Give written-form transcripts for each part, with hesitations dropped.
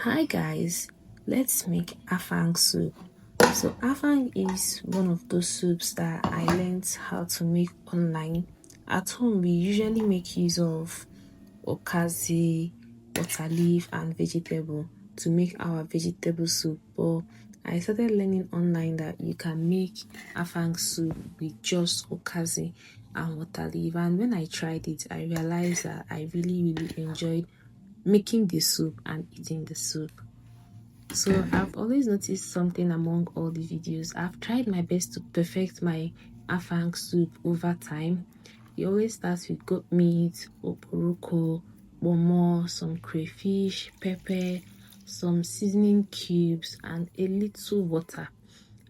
Hi guys, let's make Afang soup. So Afang is one of those soups that I learned how to make online. At home we usually make use of Ukazi, water leaf and vegetable to make our vegetable soup, but I started learning online that you can make Afang soup with just Ukazi and water leaf, and when I tried it I realized that I really enjoyed making the soup and eating the soup. So I've always noticed something among all the videos. I've tried my best to perfect my Afang soup over time. It always starts with goat meat, Okporoko, Kpomo, some crayfish, pepper, some seasoning cubes, and a little water.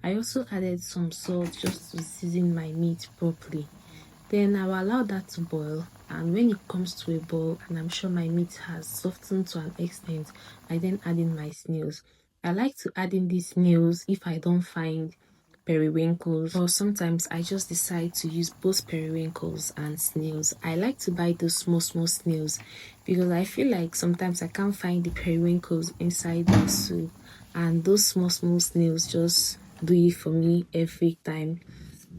I also added some salt just to season my meat properly. Then I'll allow that to boil, and when it comes to a boil and I'm sure my meat has softened to an extent, I then add in my snails. I like to add in these snails if I don't find periwinkles, or sometimes I just decide to use both periwinkles and snails. I like to buy those small snails because I feel like sometimes I can't find the periwinkles inside the soup, and those small snails just do it for me every time.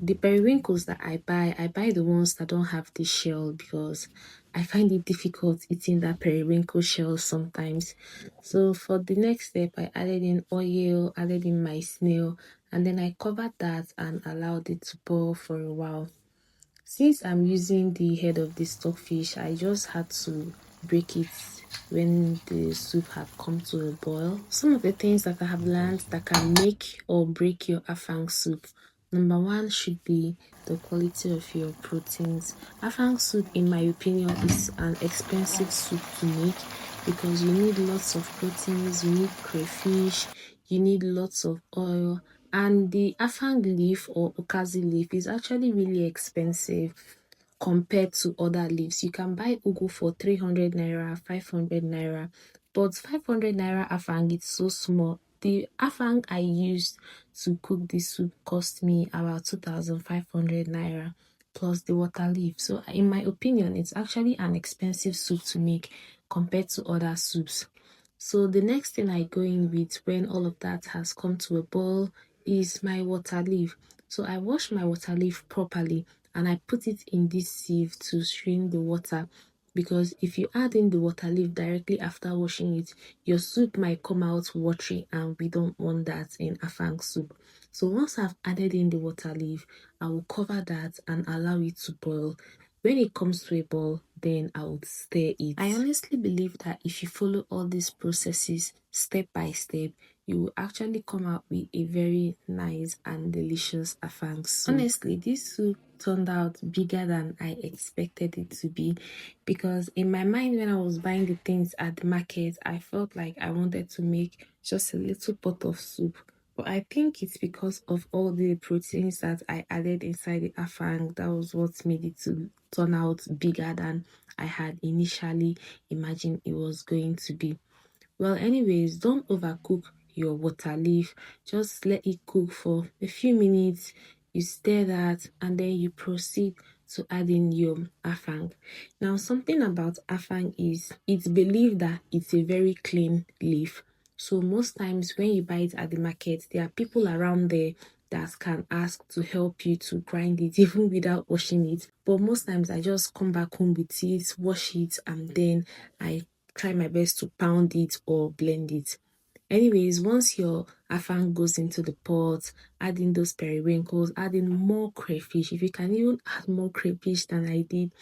The periwinkles that I buy the ones that don't have the shell because I find it difficult eating that periwinkle shell sometimes. So for the next step, I added in oil, added in my snail, and then I covered that and allowed it to boil for a while. Since I'm using the head of the stockfish, I just had to break it when the soup had come to a boil. Some of the things that I have learned that can make or break your afang soup. Number one should be the quality of your proteins. Afang soup, in my opinion, is an expensive soup to make because you need lots of proteins, you need crayfish, you need lots of oil, and the afang leaf or ukazi leaf is actually really expensive compared to other leaves. You can buy ugu for 300 naira, 500 naira, but 500 naira afang is so small. The afang I used to cook this soup cost me about 2,500 naira plus the water leaf. So in my opinion, it's actually an expensive soup to make compared to other soups. So the next thing I go in with when all of that has come to a boil is my water leaf. So I wash my water leaf properly and I put it in this sieve to strain the water, because if you add in the water leaf directly after washing it, your soup might come out watery and we don't want that in afang soup. So once I've added in the water leaf, I will cover that and allow it to boil. When it comes to a boil, then I would stir it. I honestly believe that if you follow all these processes step by step, you will actually come out with a very nice and delicious afang soup. Honestly, this soup turned out bigger than I expected it to be, because in my mind when I was buying the things at the market, I felt like I wanted to make just a little pot of soup. But I think it's because of all the proteins that I added inside the afang that was what made it to turn out bigger than I had initially imagined it was going to be. Well, anyways, don't overcook your water leaf. Just let it cook for a few minutes. You stir that and then you proceed to add in your afang. Now, something about afang is it's believed that it's a very clean leaf. So most times when you buy it at the market, there are people around there that can ask to help you to grind it even without washing it. But most times I just come back home with it, wash it, and then I try my best to pound it or blend it. Anyways, once your afang goes into the pot, add in those periwinkles, add in more crayfish. If you can even add more crayfish than I did,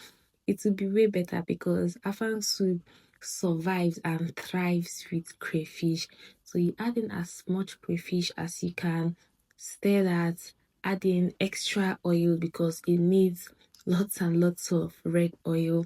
it will be way better because afang soup survives and thrives with crayfish. So you add in as much crayfish as you can, stir that, add in extra oil because it needs lots and lots of red oil.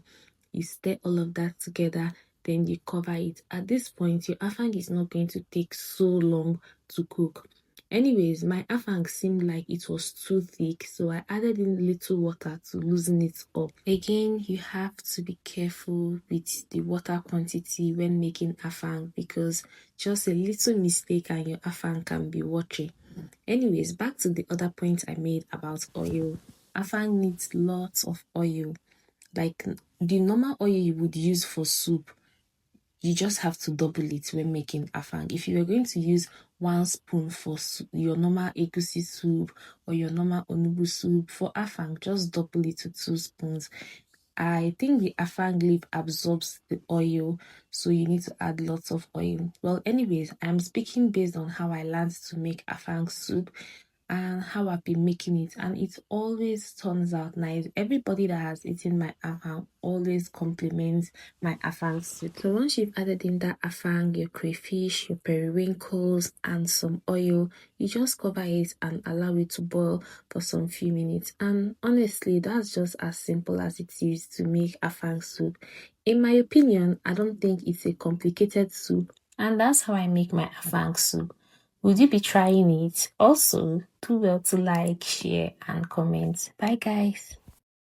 You stir all of that together, then you cover it. At this point, your afang is not going to take so long to cook. Anyways, my afang seemed like it was too thick, so I added in little water to loosen it up. Again, you have to be careful with the water quantity when making afang because just a little mistake and your afang can be watery. Anyways, back to the other point I made about oil. Afang needs lots of oil, like the normal oil you would use for soup. you just have to double it when making afang. If you are going to use 1 spoon for your normal egusi soup or your normal onubu soup, for afang, just double it to 2 spoons. I think the afang leaf absorbs the oil, so you need to add lots of oil. Well, anyways, I'm speaking based on how I learned to make afang soup and how I've been making it, and it always turns out nice. Everybody that has eaten my afang always compliments my afang soup. So once you've added in that afang, your crayfish, your periwinkles, and some oil, you just cover it and allow it to boil for some few minutes. And honestly, that's just as simple as it is to make afang soup. In my opinion, I don't think it's a complicated soup, and that's how I make my afang soup. Would you be trying it? Also, do well to like, share, and comment. Bye, guys.